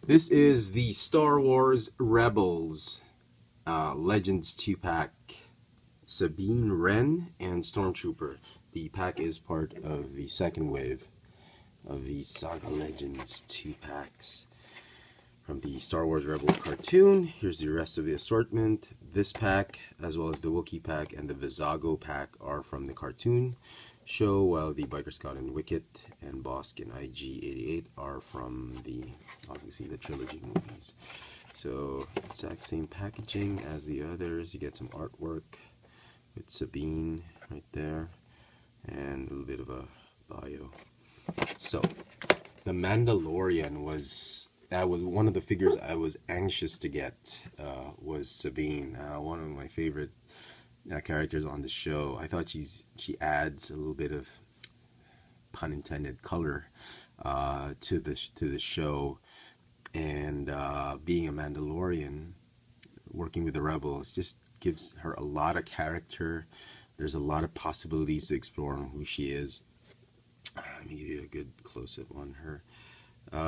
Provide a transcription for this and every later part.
This is the Star Wars Rebels Legends 2-pack Sabine, Wren, and Stormtrooper. The pack is part of the second wave of the Saga Legends 2-packs from the Star Wars Rebels cartoon. Here's the rest of the assortment. This pack, as well as the Wookiee pack and the Vizago pack, are from the cartoon show, while the Biker Scout and Wicket and Bosk and IG-88 are from the, obviously, the trilogy movies. So, exact same packaging as the others. You get some artwork with Sabine right there, and a little bit of a bio. So, the Mandalorian was one of the figures I was anxious to get. Was Sabine, one of my favorite characters on the show. I thought she adds a little bit of, pun intended, color to the show, and being a Mandalorian, working with the Rebels, just gives her a lot of character. There's a lot of possibilities to explore on who she is. Let me give you a good close-up on her.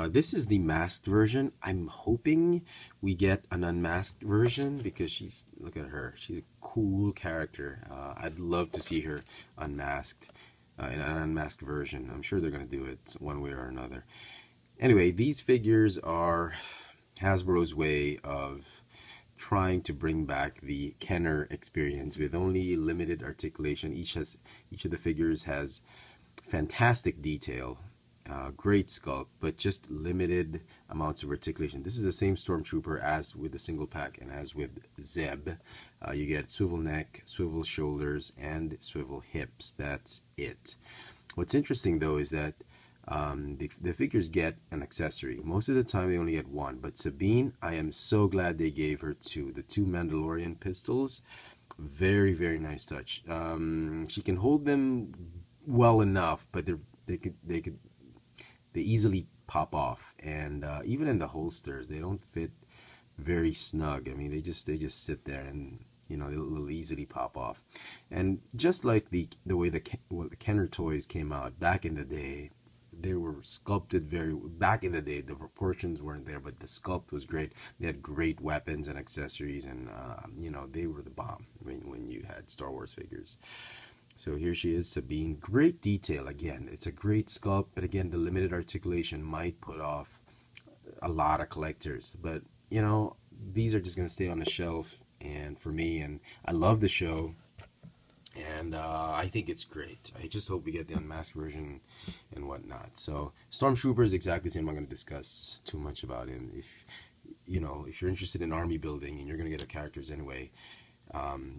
This is the masked version. I'm hoping we get an unmasked version because look at her. She's a cool character. I'd love to see her unmasked, in an unmasked version. I'm sure they're going to do it one way or another. Anyway, these figures are Hasbro's way of trying to bring back the Kenner experience with only limited articulation. Each of the figures has fantastic detail. Great sculpt, but just limited amounts of articulation. This is the same Stormtrooper as with the single pack and as with Zeb. You get swivel neck, swivel shoulders, and swivel hips. That's it. What's interesting though is that the figures get an accessory. Most of the time they only get one, but Sabine, I am so glad they gave her two. The two Mandalorian pistols. Very, very nice touch. She can hold them well enough, but they easily pop off, and even in the holsters, they don't fit very snug. I mean, they just sit there, and they'll easily pop off. And just like the way the Kenner toys came out back in the day, they were sculpted back in the day. The proportions weren't there, but the sculpt was great. They had great weapons and accessories, and they were the bomb when you had Star Wars figures. So here she is, Sabine. Great detail. Again, it's a great sculpt, but again, the limited articulation might put off a lot of collectors. But these are just going to stay on the shelf, and for me, and I love the show, and I think it's great. I just hope we get the unmasked version and whatnot. So Stormtrooper is exactly the same. I'm not going to discuss too much about him. If you're interested in army building and you're going to get the characters anyway,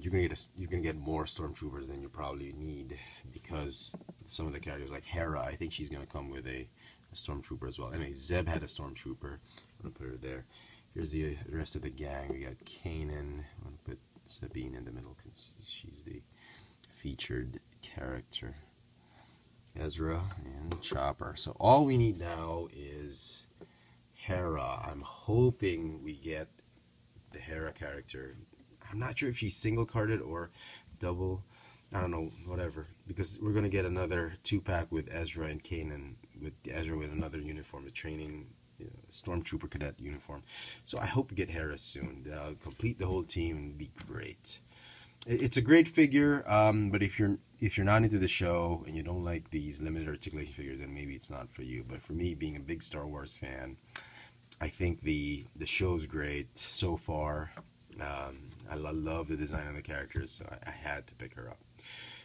you're gonna get more Stormtroopers than you probably need, because some of the characters like Hera, I think she's gonna come with a Stormtrooper as well. Anyway, Zeb had a Stormtrooper. I'm gonna put her there. Here's the rest of the gang. We got Kanan. I'm gonna put Sabine in the middle because she's the featured character. Ezra and Chopper. So all we need now is Hera. I'm hoping we get the Hera character. I'm not sure if she's single carded or double. I don't know, whatever. Because we're going to get another 2-pack with Ezra and Kanan. With Ezra with another uniform, a training Stormtrooper cadet uniform. So I hope we get Hera soon. They'll complete the whole team and be great. It's a great figure, but if you're not into the show and you don't like these limited articulation figures, then maybe it's not for you. But for me, being a big Star Wars fan, I think the show's great so far. I love the design of the characters, so I had to pick her up.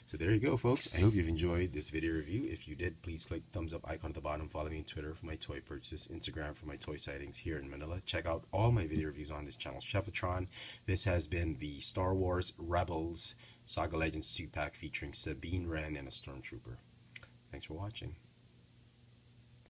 So there you go, folks. I hope you've enjoyed this video review. If you did, please click the thumbs up icon at the bottom. Follow me on Twitter for my toy purchases, Instagram for my toy sightings here in Manila. Check out all my video reviews on this channel, Chefatron. This has been the Star Wars Rebels Saga Legends 2-pack featuring Sabine, Wren, and a Stormtrooper. Thanks for watching.